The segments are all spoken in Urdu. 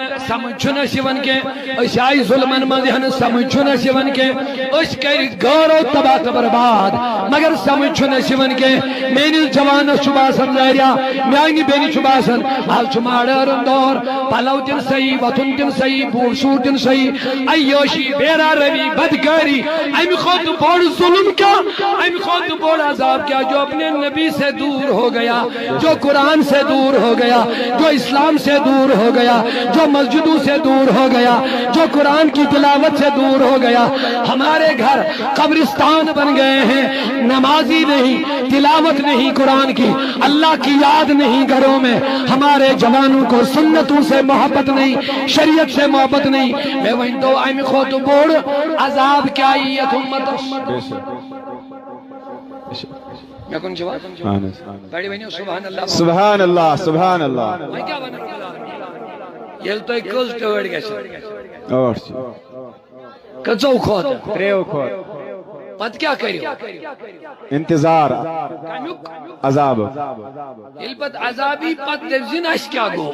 سمجھنا سیون کے اس آئی ظلمن مذہن سمجھنا سیون کے اس کری گورو تباہ برباد مگر سمجھنا سیون کے مینی جوان شباسن لائریا میانی بینی شباسن حال چماڑر دور پلو دن صحیح وطن دن صحیح بور شور دن صحیح ایوشی بیرا روی بدکاری ایم خود بوڑ ظلم کیا ایم خود بوڑ عذاب کیا جو اپنے نبی سے دور ہو گیا جو قرآن سے دور ہو گیا جو اسلام سے دور ہو گیا جو مسجدوں سے دور ہو گیا جو قرآن کی تلاوت سے دور ہو گیا ہمارے گھر قبرستان بن گئے ہیں نمازی نہیں تلاوت نہیں قرآن کی اللہ کی یاد نہیں گھروں میں ہمارے جوانوں کو سنتوں سے محبت نہیں شریعت سے محبت نہیں میں وہیں دو آئیم خود بوڑ عذاب کیا ایت امت میں کن جواب بڑی بہنیوں سبحان اللہ سبحان اللہ سبحان اللہ میں کیا بنا یہ تو ایک کل ٹوڑ گیا اور کچھو کھوتا تریو کھوت پت کیا کریو انتظار عذاب البت عذابی پت دیوزین اس کیا گو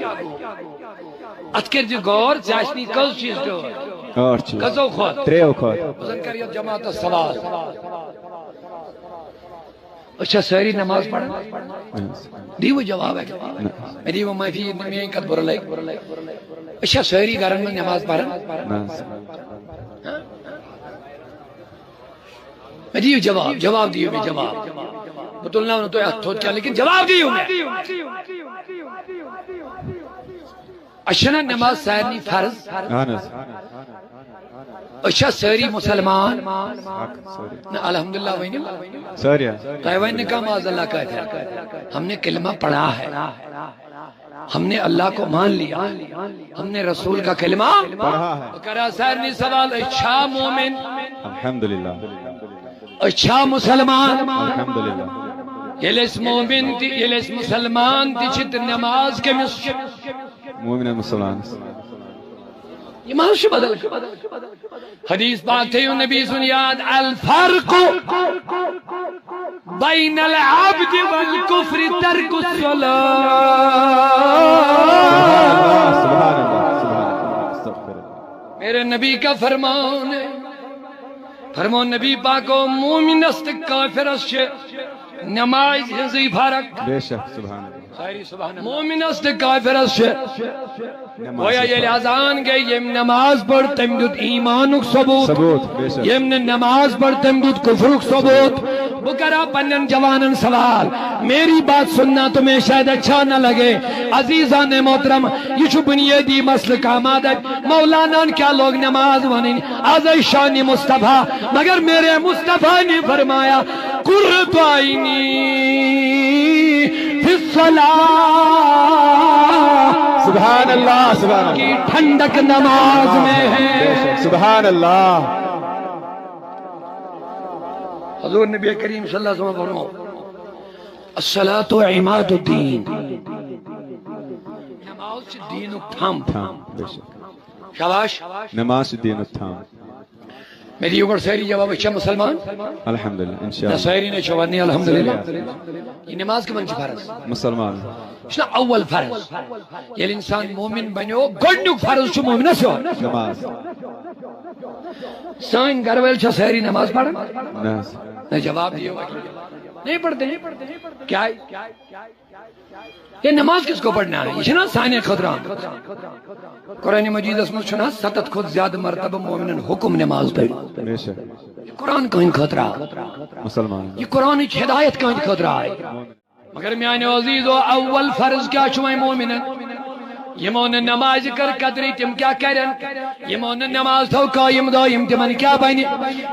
اتکر جی گور چاشنی کل چیز ٹوڑ اور کچھو کھوت تریو کھوت بزن کریو جماعت سوال اچھا سہری نماز پڑھنا دیو جواب ہے میری وہ محفی میں کت برلے اچھا سہری گرن میں نماز پڑھنا میں دیو جواب دیو میں جواب بطلنا انہوں تو ہتھوٹ کیا لیکن جواب دیو میں اچھا نماز سہرنی فرض اچھا سہری مسلمان الحمدللہ وہی نہیں سہریہ قائوین نے کہا معاذ اللہ کہتا ہے ہم نے کلمہ پڑھا ہے ہم نے اللہ کو مان لیا ہم نے رسول کا کلمہ پڑھا ہے کرا سہرنی سوال اچھا مومن الحمدللہ اچھا مسلمان الحمدللہ یلیس مومن تی یلیس مسلمان تی چھت نماز کے مومن مسلمان یہ محض بدل حدیث بات ہے نبی سنیاد الفرق بین العبد والکفر ترک الصلاة میرے نبی کا فرمان ہے فرمان نبی پاکو مومن است کافر است نماز ہزی فرق بے شک سبحان اللہ مومن است کافر است گویا یہ لازان گئے یم نماز پڑھ تم دود ایمانک ثبوت یم نماز پڑھ تم دود کفرک ثبوت بکرا پنن جوانن سوال میری بات سننا تمہیں شاید اچھا نہ لگے عزیزان محترم یہ چھو بنیادی مسئلہ کا مادت مولانا کیا لوگ نماز ونین از شان مصطفیٰ مگر میرے مصطفیٰ نے فرمایا قرۃ عینی فی الصلاة سبحان اللہ سبحان اللہ کی ٹھنڈک نماز میں ہے سبحان اللہ حضور نبی کریم صلی اللہ علیہ وسلم فرماؤ الصلاة عماد الدین نماز دین تھام شاباش نماز دین التھام میری اوپر سہری جواب اچھا مسلمان الحمدللہ انشاءاللہ نصیری نے شوانی الحمدللہ یہ نماز کے منچ فرض مسلمان اشنا اول فرض یہ انسان مومن بنیو گنڈک فرض چھو مومنہ سے ہو نماز سائن گرویل چھا سہری نماز پڑھا ناز نے جواب دیا نہیں پڑھتے کیا ہے یہ نماز کس کو پڑھنا ہے یہ چھنا سائن خطران قرآن مجید اسم چھنا ستت خود زیادہ مرتبہ مومنن حکم نماز پڑھ بے شک یہ قرآن کہیں خطرہ مسلمان یہ قرآن ہدایت کہیں خطرہ ہے مگر میانے عزیزو اول فرض کیا چھوائے مومنن یمون نماز کر قدری تم کیا کرن یمون نماز تو قائم دائم تمن کیا بینی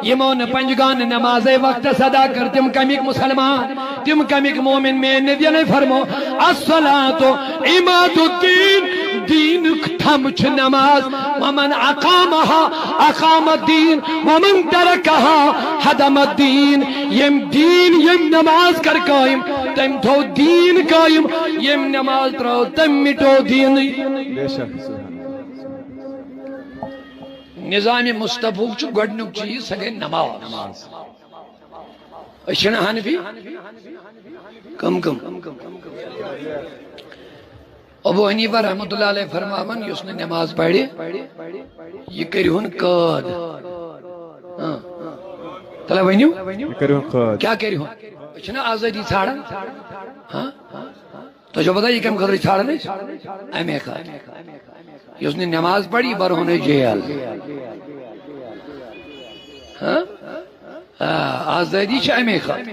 یمون پنجگان نماز وقت صدا کر تم کمیک مسلمان تم کمیک مومن میں نبی نے فرمو الصلاة عماد الدین دین تھم چھ نماز ومن اقامها اقام الدین ومن ترکها حدم الدین یم دین یم نماز کر قائم تم تو دین قائم یم نماز ترو تم مٹو دین بے شک نظام مصطفیٰ چھو گڑنک چیز سگے نماز اشنا حنفی کم ابو حنیفہ رحمۃ اللہ علیہ فرماون یس نے نماز پڑھے یہ کرہن قاد تلا ونیو کیا کرہن چھنا آزادی ژھانڈان ہاں تو جو پتہ یہ کم خطرہ ژھانڈان امی خاطر یس نے نماز پڑھی برہن جیل ہاں آزادی چھ امی خاطر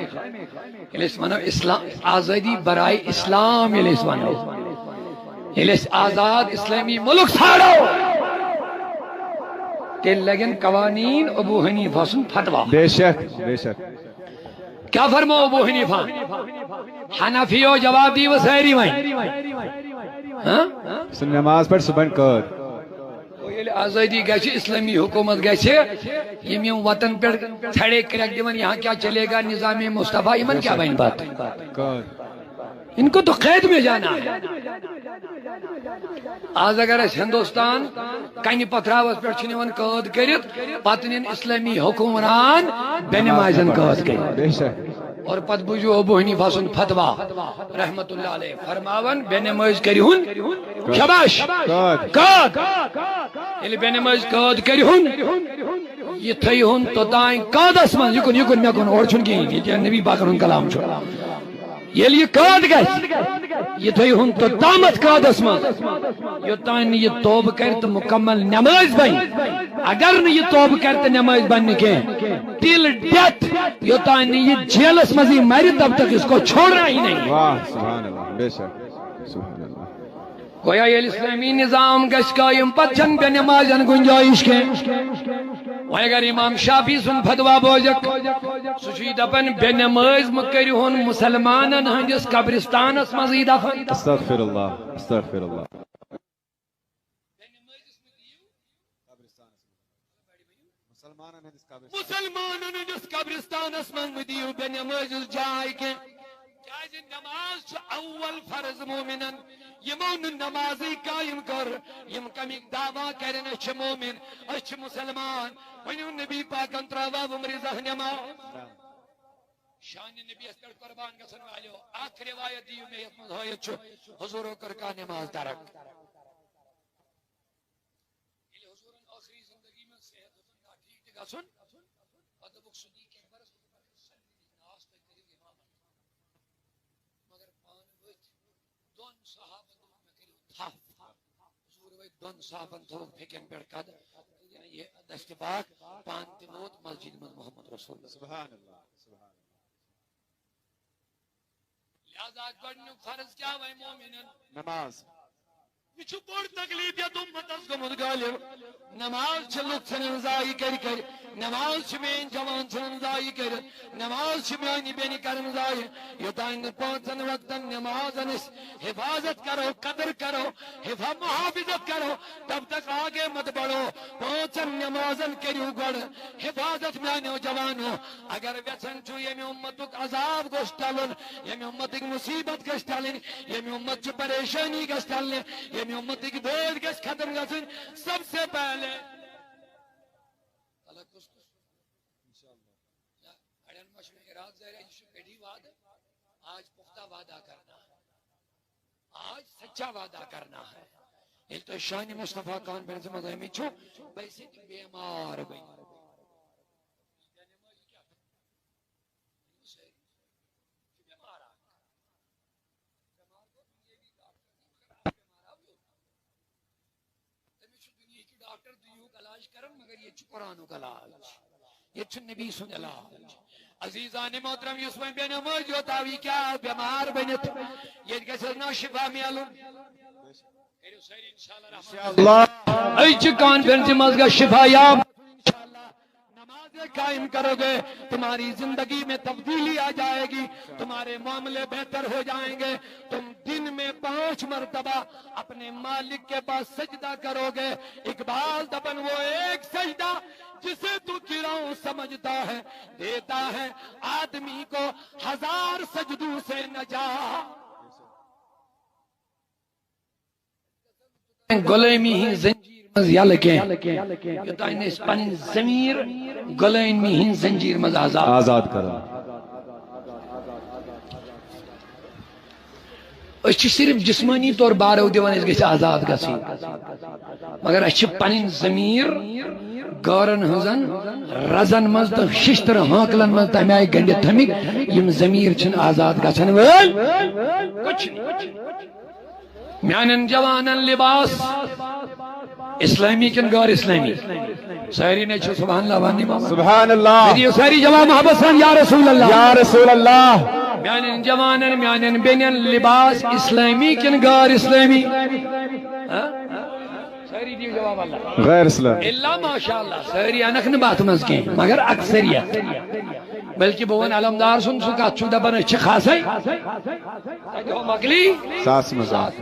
ییٚلہِ أسۍ ونو اسلام آزادی برائے اسلام ییٚلہِ أسۍ ونو ییٚلہِ أسۍ آزاد اسلامی ملک ژھانڈو تیٚلہِ لگن قوانین ابو حنیفہ سُنٛد فتوا بے شک بے شک کیا فرمو ابو حنیفہ حنفیو جواب دی وہ سہری وائیں سن نماز پڑھ صبح قاد ییٚلہِ آزادی گژھِ اسلامی حکومت گژھِ یم یم وطن پہ چھڑے کریک دِوان یہاں کیا چلے گا نظام مصطفیٰ یمن کیا بن بات ان کو تو قید میں جانا ہے آج اگر اس ہندوستان کنی پتھراوس پہ چھنون قید کرت پتہ نین اسلامی حکمران بے نمازن قید کرت بے شک اور پت بوجھو ابو حنیفہ سن فتوا رحمت اللہ علیہ فرماون بے نماز کریہن شباش قید ییٚلہِ بے نماز قید کریہن یہ تھیہن تو تائیں قادس من یکن مے کن اور چھن کی یہ نبی پاکن ہن کلام چھو ییٚلہِ یہ قید گژھِ یہ تھیہن تو تامت قادس من یوتان یہ توبہ کر تو مکمل نماز بن اگر نہ یہ توبہ کر تو نماز بن کے ٹل ڈیتھ یوتان یہ جیلس مزی مر تب تک اس کو چھوڑنا ہی نہیں واہ سبحان اللہ بے شک سبحان اللہ گویا یہ اسلامی نظام گش قائم پچھن بے نمازن گنجائش کے اگر امام شافی سن فتوا بوجک سچی دپن بے نماز مکرہن مسلمانن ہندس قبرستانس مزید دفن استغفر اللہ استغفر اللہ مسلمانن ہندس قبرستانس مزید بے نماز جائے کے نماز اول فرض مومنن یمون نمازی قائم کر یم کمیک دعویٰ کرن اچھ مومن اچھ مسلمان ونیو نبی پاکن تراوا ومرزہ نماز شان نبی اس پر قربان گسن والیو آخر روایت دیو میں یتمز ہوئیت چھو حضور کر کا نماز درک حضور آخری زندگی میں صحت حسن کا ٹھیک گسن ادبک صدیق اکبر ناس تک کریم امام مگر پان وچ دون صحابہ حضور وی دون صحابن تو پھیکن پر قد یہ دست پاک پان تموت مسجد میں محمد رسول اللہ سبحان اللہ سبحان لہذا گڑنیو فرض کیا وی مومنن نماز یہ چھو بڑ تکلیف یا تم مدرس کو مدگالو نماز چھلک چھنن زائی کر نماز چھمین جوان چھنن زائی کر نماز چھمینی بینی کرن زائی یتائن پانچن وقتن نماز انس حفاظت کرو قدر کرو محافظت کرو تب تک آگے مت بڑھو پانچن نمازن کریو گڑ حفاظت میانو جوانو اگر ویسن چھو یمی امتک عذاب گوشتالن یمی امتک مصیبت گشتالن یمی امت چھ پریشانی گشتالن یمی امتی کی بھید گس ختم گسن سب سے پہلے اللہ کس انشاءاللہ اڑن مشروع اراد زہرہ یشو کڑی وعدہ آج پختہ وعدہ کرنا ہے آج سچا وعدہ کرنا ہے یہ تو شان مصطفیٰ کان بن سے مدہمی چھو بیسے بیمار بین مگر یہ چھو قرآن کا علاج یہ چھو نبی سن علاج عزیزان محترم یوسف بے نماز جو تاوی کیا بیمار بنت یہ کسرنا شفا میالون انشاءاللہ ایچ کانفرنس مزگا شفا یاب نمازیں قائم کرو گے تمہاری زندگی میں تبدیلی آ جائے گی تمہارے معاملے بہتر ہو جائیں گے تم دن میں 5 مرتبہ اپنے مالک کے پاس سجدہ کرو گے اقبال دبن وہ ایک سجدہ جسے تو گراؤں سمجھتا ہے دیتا ہے آدمی کو 1000 سجدوں سے نجات غلامی ہی زنجیر مز یلکیں یوتائن اس پن ضمیر غلامی ہی زنجیر مز آزاد کرو اس صرف جسمانی طور بارو دیوان اس گژھِ آزاد گژھٕنۍ مگر اس پنن ضمیر گارن ہزن رزن مز تو ششتر ہانکلن مز تمہ آئی گنڈت تھمک یم ضمیر چھن آزاد گژھن وٲلۍ کچھ میانن جوانن لباس اسلامی کن غیر اسلامی ساری نے چھو سبحان اللہ وانی ماما سبحان اللہ میری ساری جوان محبت سان یا رسول اللہ یا رسول اللہ میانن جوانن میانن بینن لباس اسلامی کن غیر اسلامی ساری دیو جواب اللہ غیر اسلام اللہ ماشاءاللہ ساری انک نہ بات مز کے مگر اکثریت بلکہ بون علمدار سن سکا چھو دبن چھ خاصے تو مگلی ساس مزاق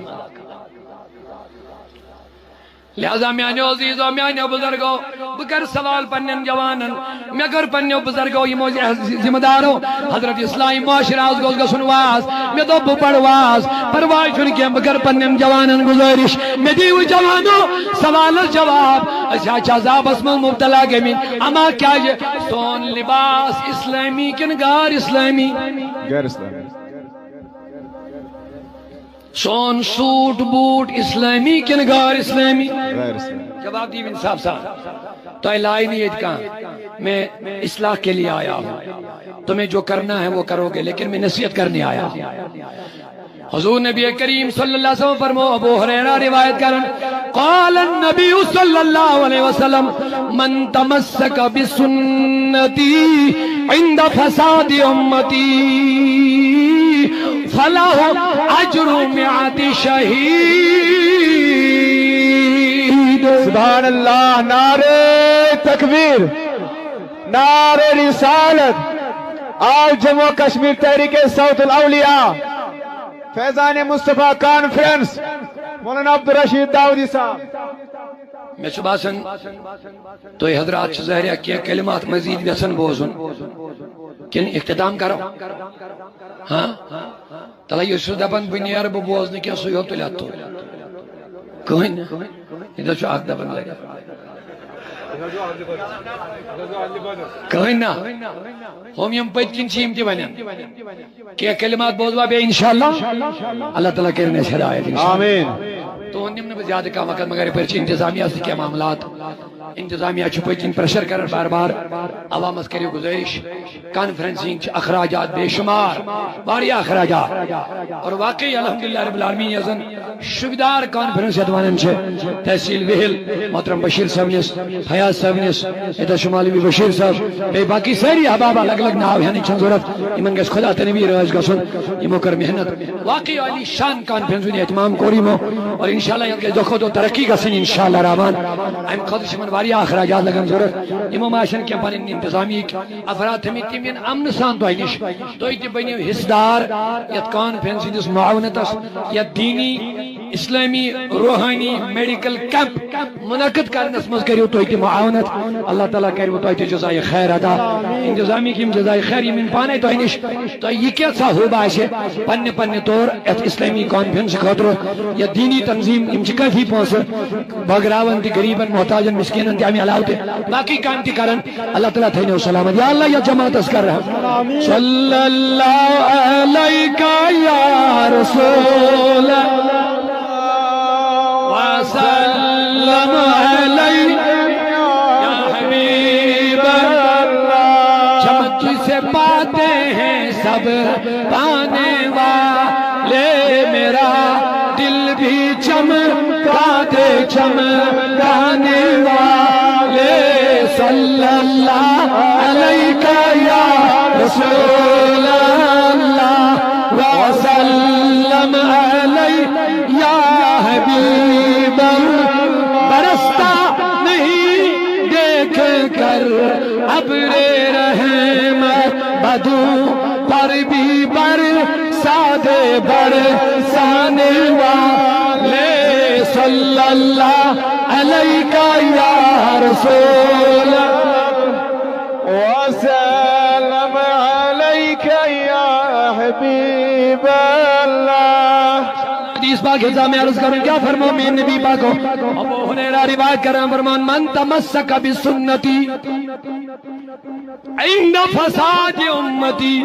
لہذا میانیو عزیزو میانیو بزرگو بکر سوال پنن جوانن میں گر پنیو بزرگو یہ موجی ذمہ دارو حضرت اسلامی معاشرہ از گوز گسن واز میں دو بپڑ واز پروائی چھن کے بکر پنن جوانن گزارش میں دیو جوانو سوال جواب اچھا عذاب اسم مبتلا گمین اما کیا یہ سون لباس اسلامی کن غیر اسلامی غیر اسلامی سون سوٹ بوٹ اسلامی کن غیر اسلامی غیر اسلامی جواب دیو انصاف صاحب تو لائی نہیں ہے کہاں میں اصلاح کے لیے آیا ہوں تمہیں جو کرنا ہے وہ کرو گے لیکن میں نصیحت کرنے آیا حضور نبی کریم صلی اللہ علیہ وسلم فرمو ابو ہریرہ روایت کرن قال النبی صلی اللہ علیہ وسلم من تمسک بسنتی عند فساد امتی فلاح اجر مئات شہید سبحان اللہ نعرہ تکبیر نعرہ رسالت آج جموں کشمیر تحریک صوت الاولیاء فیضان مصطفیٰ کانفرنس مولانا عبدالرشید داودی صاحب میں باسن تو حضرات ظاہرہ کیا کلمات مزید ویسن بوزن کن اختتام کرو ہاں تلا یہ سو دبن بنیار بوزن کیا سو یو تلیت تو کہیں ادھر چو آگ دبن لگا کہیں نا ہم یم پتکن چیم تی بنین کیا کلمات بوزوا بے انشاءاللہ اللہ تعالیٰ کرنے سے ہدایت آمین تو انہوں نے زیادہ کا وقت مگر پرچی انتظامیہ سے کیا معاملات انتظامیہ چھپے جن پریشر کرن بار بار عوام اس کریو گزارش کانفرنسنگ اخراجات بے شمار باری اخراجات اور واقعی الحمدللہ رب العالمین یزن شبدار کانفرنس یدوانن چھے تحصیل وحل محترم بشیر صاحب نس حیات صاحب نس ادھا شمالی بھی بشیر صاحب بے باقی ساری احباب الگ الگ ناو ہے نہیں چھن ضرورت امن گس خدا تنویر راج گسن امو کر محنت واقعی علی شان کانفرنس نے اہتمام کوری مو اور انشاءاللہ یہ دکھو تو ترقی گسن انشاءاللہ رحمان ایم خود شمن واری اخراجات لگن ضرورت امو معاشن کے پن انتظامی افراد ہمیں تیمین امن سان تو اینش تو ایتی بنیو حصدار یت کانفرنس دس معاونتس یت دینی اسلامی روحانی میڈیکل کیمپ منعقد کرنس مز کریو تو ایتی معاونت اللہ تعالیٰ کریو تو ایتی جزائے خیر ادا انتظامی کیم جزائے خیر یمین پانے تو اینش تو یہ کیا سا ہو باعث پن پن طور ایت اسلامی کانفرنس خاطر یا دینی تنظیم امچ کافی پونس بغراون تی غریبن محتاجن مسکینن تی ہمیں علاوتے باقی کام تی کرن اللہ تعالیٰ تھینے و سلامت یا اللہ یا جماعت اس کر رہا صلی اللہ علیکہ یا رسول وسلم علیکہ یا حبیب اللہ چمک سے پاتے ہیں سب پانے والے میرا دل بھی چمکا دے چمکانے والے صلی اللہ علیکہ یا رسول اللہ وسلم علیکہ یا حبیب برستا نہیں دیکھ کر ابر رحمت بدو پر بھی برسا دے برسانے والے صلی اللہ علیکہ یا رسول وسلم علیکہ یا حبیب اللہ حدیث پاک حضا میں عرض کروں کیا فرمو میں نبی پاکو ابو حریرہ روایت کر رہا فرمان من تمسک بسنتی عند فساد امتی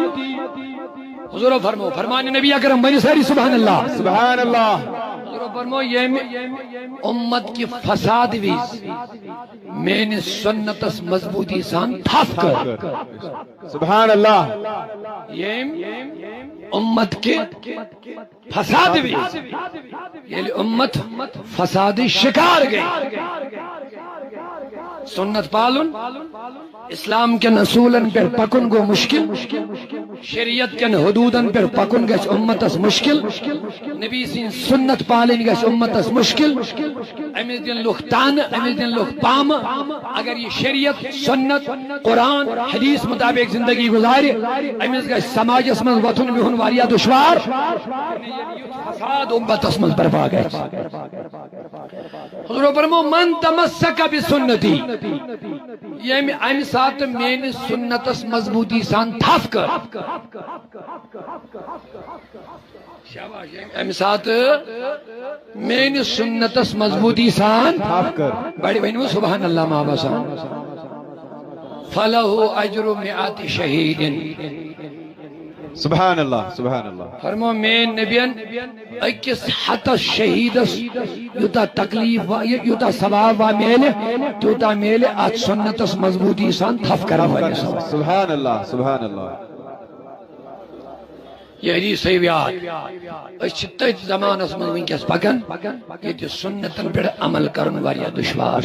حضور فرمو فرمان نبی اکرم بنی ساری سبحان اللہ سبحان اللہ حضور فرمو یہ امت کی فساد ویز میں سنت مضبوطی سان تھاف کر سبحان اللہ یہ امت کے فساد ویز یہ امت فساد شکار گئی سنت پالن اسلام کے اصولن پر پکن گو مشکل شریعت کے حدودن پر پکن گش امتس مشکل نبی سین سنت پالن گش امتس مشکل امیز دن لوگ تان امیز دن لوگ پام اگر یہ شریعت سنت قرآن حدیث مطابق زندگی گزارے امیز گش سماج اسمز وطن بہن واریا دشوار فساد امتس مز برپا گئے حضور فرمو من تمسک بسنتی یہ ام سات میں سنتس مضبوطی سان تھاف کر ام سات میں سنتس مضبوطی سان تھاف کر بڑی بہنو سبحان اللہ مابا سان فلہو اجر مئات شہید سبحان اللہ سبحان اللہ فرمو میں نبیان اکس حت شہیدس یوتا تکلیف یوتا ثواب و میلے یوتا میلے آج سنتس مضبوطی سان تھف کرا ہوئے سبحان اللہ سبحان اللہ یہ حدیث صحیح بیاد اس چھتت زمان اس من ونکس پکن یہ سنتن پر عمل کرن واریا دشوار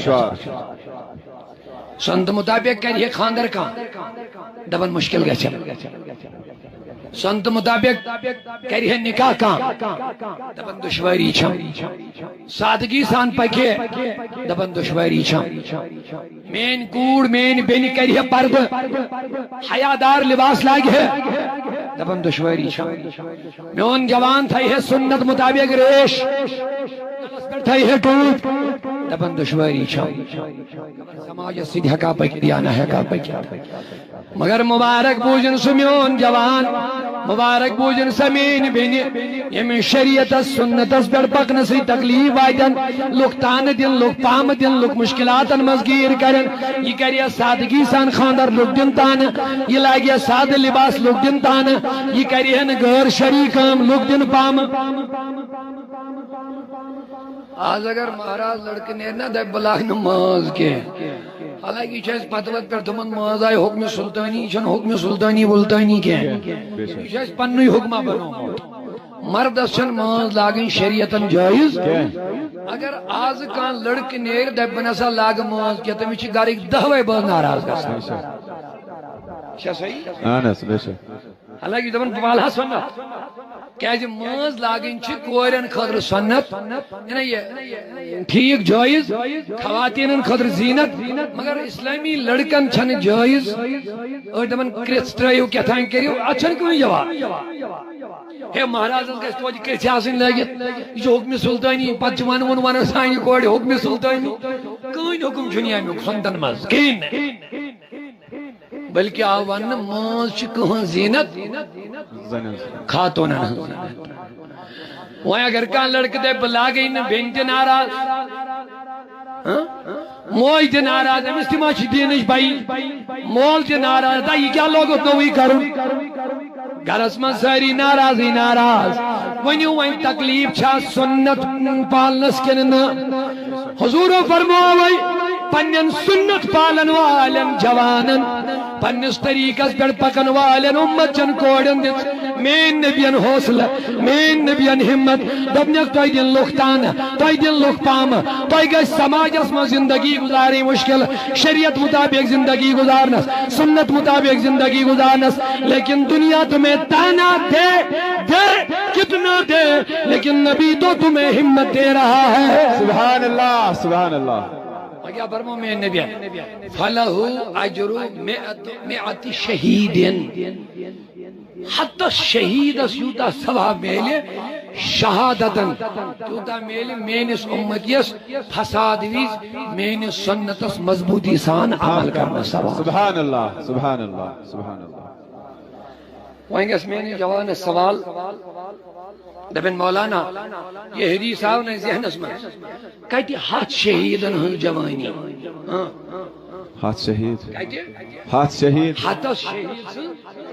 سنت مطابق کریے خاندر کا دبن مشکل گئے سنت مطابق کریے نکاح کا دبن دشواری چھم سادگی سان پکے دبن دشواری چھم مین کوڑ مین بین کریے پرد حیادار لباس لاگے دبن دشواری چھم میون جوان تھا یہ سنت مطابق ریش تھا یہ ٹوٹ دبن دشواری چھم سماج سید حقا پک دیانا حقا پک مگر مبارک بوجن سمیون جوان مبارک بوجن سمین بینی یمن شریعت سنت پر پکن سی تکلیف آئیتن لوگ تان دن لوگ پام دن لوگ مشکلاتن مزگیر کرن یہ کریا سادگی سان خاندر لوگ دن تان یہ لاگیا ساد لباس لوگ دن تان یہ کریا غیر شریکم لوگ دن پام آج اگر مہاراج لڑکنے نہ دے بلاک نماز کے حالانکہ چاہیز پتوت پر تمن ماز آئے حکم سلطانی چھن حکم سلطانی بلطانی کے چاہیز پنوی حکمہ بنو مرد چھن ماز لاغن شریعتاً جائز اگر آز کان لڑک نیر دے بناسا لاغ ماز کیا تو میچی گار ایک دہوے باز ناراض کرسا کیا صحیح؟ آنس بیشے حالانکہ دبن بوالا سنت کیازِ ماز لاگن چھ کورن خاطر سنت ٹھیک جائز خواتین خاطر زینت مگر اسلامی لڑکن چھن جائز اور دبن کرس ترائیو کیا تھائن کریو اچھن کیوں جواب ہے مہارازن کا استواجی کرسی آسن لگت یہ حکم سلطانی پچوان ونوان سائنی کوڑی حکم سلطانی کون حکم چھنی آئی سنتن ماز کین بلکہ آوان ماز چکہن زینت خاتون وہاں اگر کان لڑک دے بلا گئی نا بینت ناراض موئی تے ناراض ہے مستی ماچی دینش بائی مول تے ناراض دا یہ کیا لوگت نوی کرن گرس من ساری ناراضی ناراض ونیو وین تکلیف چھا سنت پالنس کنن حضور فرماوئی پنن سنت پالن والن جوانن پنس طریقس پر پکن والن امت چن کوڑن دیت مین نبیان حوصلہ مین نبیان ہمت دبنیک توی دن لختان توی دن لخ پام توی گئی سماج اسم زندگی گزاری مشکل شریعت مطابق زندگی گزارنس سنت مطابق زندگی گزارنس لیکن دنیا تمہیں تانا دے دے کتنا دے لیکن نبی تو تمہیں ہمت دے رہا ہے سبحان اللہ سبحان اللہ اگیا برمو میں نبی فلہو اجرو مئات شہیدن حتی شہید سیوتا ثواب میلے شہادتن توتا میلے مینس امتیس فساد ویز مینس سنتس مضبوطی سان عمل کرنا ثواب سبحان اللہ سبحان اللہ سبحان اللہ وہیں گے اس میں جوان سوال دبن مولانا یہ حدیث آو نے ذہن اس میں کہتی ہاتھ شہیدن ہن جوانی ہاتھ شہید ہاتھ شہید ہاتھ شہید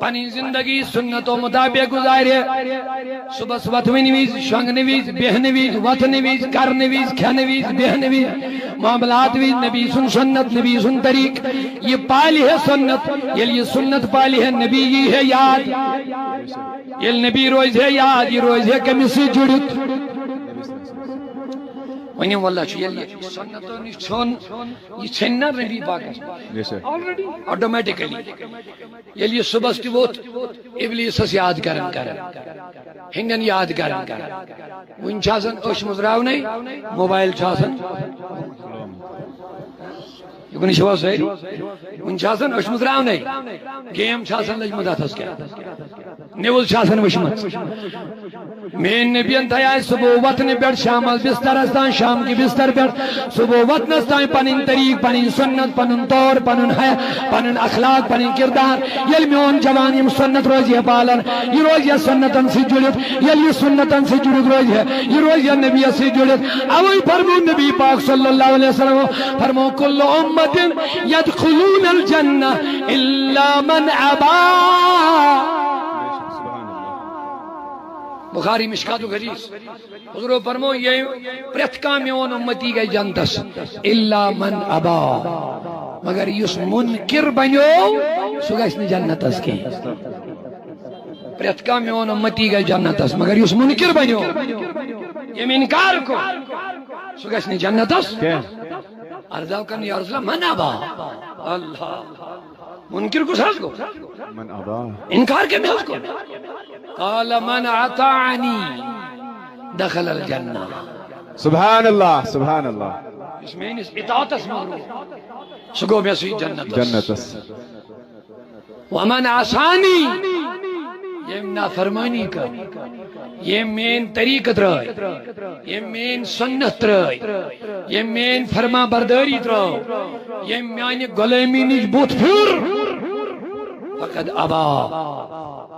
پنی زندگی سنتوں مطابق گزارے صبح وتھوین وز شونگن وز بہن وز وتھن وز کرن وز کھین وز بہن وز معاملات وز نبی سن سنت نبی سن طریق یہ پالی ہے سنت یل یہ سنت پالی ہے نبی یہ ہے یاد یل نبی روز ہے یاد یہ روز ہے کمی سے جڑت ونیم واللہ چھو یل یہ سنتوں نش چھون یہ چھننا نبی پاک آٹومیٹکلی یل یہ صبح تی ووت ابلیس اس یاد کرن ہنگن یاد کرن ون چھاسن اش مزراو نہیں موبائل چھاسن یہ کنی شواز ہے ون چھاسن اش مزراو نہیں گیم چھاسن لجمت اتھس کیا نیوز چھاسن وشمت مین نبیان تھا صبح وطن پر شام بستر استان شام کی بستر پر صبح وطن استان پنن طریق پنن سنت پنن طور پنن ہے پنن اخلاق پنن کردار یل میون جوان یم سنت روز یہ پالن یہ روز یہ سنتن سے جڑت یل یہ سنتن سے جڑت روز ہے یہ روز یہ نبی سے جڑت اوئی فرمو نبی پاک صلی اللہ علیہ وسلم فرمو کل امت يدخلون الجنہ الا من ابا بخاری مشکات و حدیث حضور فرمو یہ پرت کا میون امتی گئی جنتس الا من ابا مگر یس منکر بنیو سو گئی جنتس کی پرت کا میون امتی گئی جنتس مگر یس منکر بنیو یہ انکار کو سو گئی جنتس ارزاو کرنے یا رسول اللہ من ابا اللہ منکر کو ساز کو من ابا انکار کے میں اس کو قال من اطاعنی دخل الجنہ سبحان اللہ سبحان اللہ اس میں اطاعت اسمہ سگو میں سوئی جنت ومن عصانی یہ نافرمانی کا یہ مین طریقت رہی یہ مین سنت رہی یہ مین فرما برداری رہی یہ میانی غلامی نش بوت پھر فقد ابا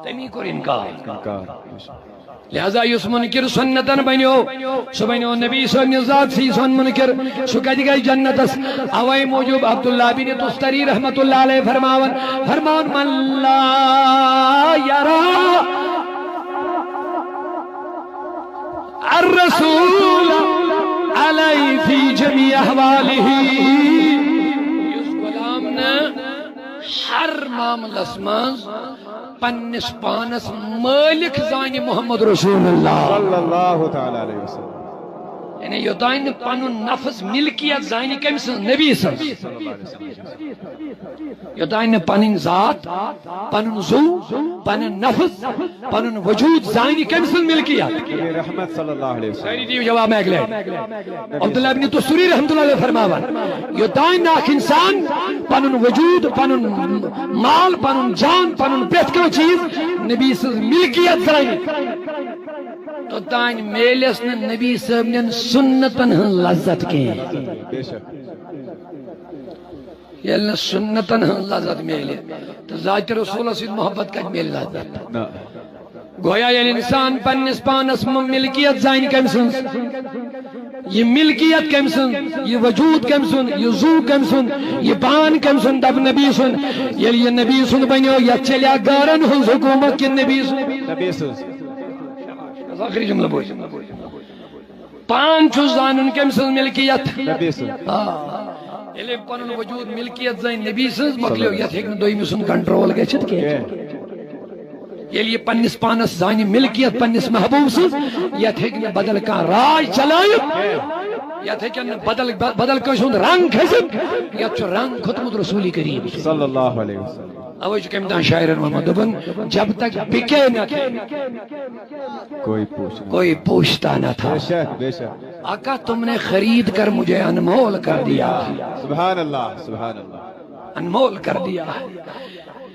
تمی کر انکار لہذا یس منکر سنتن بنیو سو بنیو نبی صلی اللہ علیہ ذات سی سن منکر سو کہتی گئی جنتس اوائی موجوب عبداللہ بن تستری رحمت اللہ علیہ فرماون من لا یرا الرسول علی فی جمیع احوالہ یس غلامنا ہر معامل اسماز پنس پانس مالک زانی محمد رسول اللہ صلی اللہ تعالی علیہ وسلم یعنی یوتائن پانون نفس ملکیت زانی کمسن نبی سن یوتائن پانین ذات پانون زو پانین نفس پانون وجود زانی کمسن ملکیت رحمت صلی اللہ علیہ وسلم ساری دیو جواب میں اگلے عبداللہ ابن تسوری رحمت اللہ علیہ فرماوان یوتائن ناک انسان پانون وجود پانون مال پانون جان پانون پریت کو چیز نبی سن ملکیت زانی تو تائن میلیس نبی صاحب سنتن ہن لذت کے بے شک یہ سنتن ہن لذت میلے تو ذات رسول سے محبت کا میل لذت گویا یہ انسان پنس پانس ملکیت زائن کم سن یہ ملکیت کم سن یہ وجود کم سن یہ زو کم سن یہ پان کم سن دب نبی سن یہ نبی سن بنیو یا چلیا گارن ہن حکومت کے نبی سن آخری جملہ بوئی پانچ زانن کم سن ملکیت نبی سن یلی پانن وجود ملکیت زین نبی سن مکلیو یت ہیکن دوئی سن کنٹرول گچھت کے یلی پنس پانس زانی ملکیت پنس محبوب سن یت ہیکن بدل کا راج چلائیت یت ہیکن بدل کا سن رنگ کھزت یت چو رنگ ختمت رسولی کریم صلی اللہ علیہ وسلم اوہ جو کمدان شاعرن محمد دبن جب تک بکے نہ تھے کوئی پوچھتا نہ تھا بے شک آقا تم نے خرید کر مجھے انمول کر دیا سبحان اللہ انمول کر دیا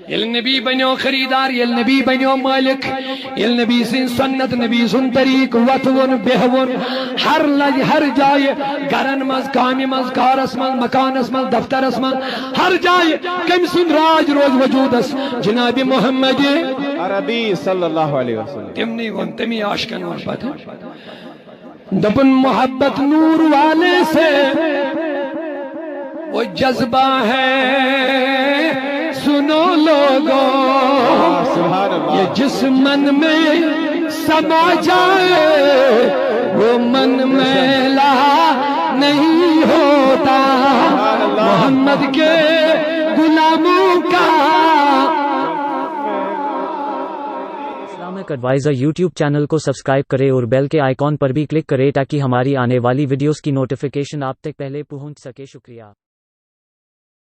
یہ نبی بنیو خریدار یہ نبی بنیو مالک یہ نبی سن سنت نبی سن طریق وطون بہون ہر جائے گرن مز کامی مز کارس مز مکانس مز دفترس مز ہر جائے کم سن راج روز وجودس جناب محمد عربی صلی اللہ علیہ وسلم تمنی ون تمی عاشقن ون پتہ دپن محبت نور والے سے وہ جذبہ ہے سن سنو لوگوں سبحان یہ اللہ جس من میں سما جائے وہ من میلا نہیں ہوتا محمد کے غلاموں کا اسلامک ایڈوائزر یوٹیوب چینل کو سبسکرائب کرے اور بیل کے آئیکن پر بھی کلک کرے تاکہ ہماری آنے والی ویڈیوز کی نوٹیفیکیشن آپ تک پہلے پہنچ سکے. شکریہ.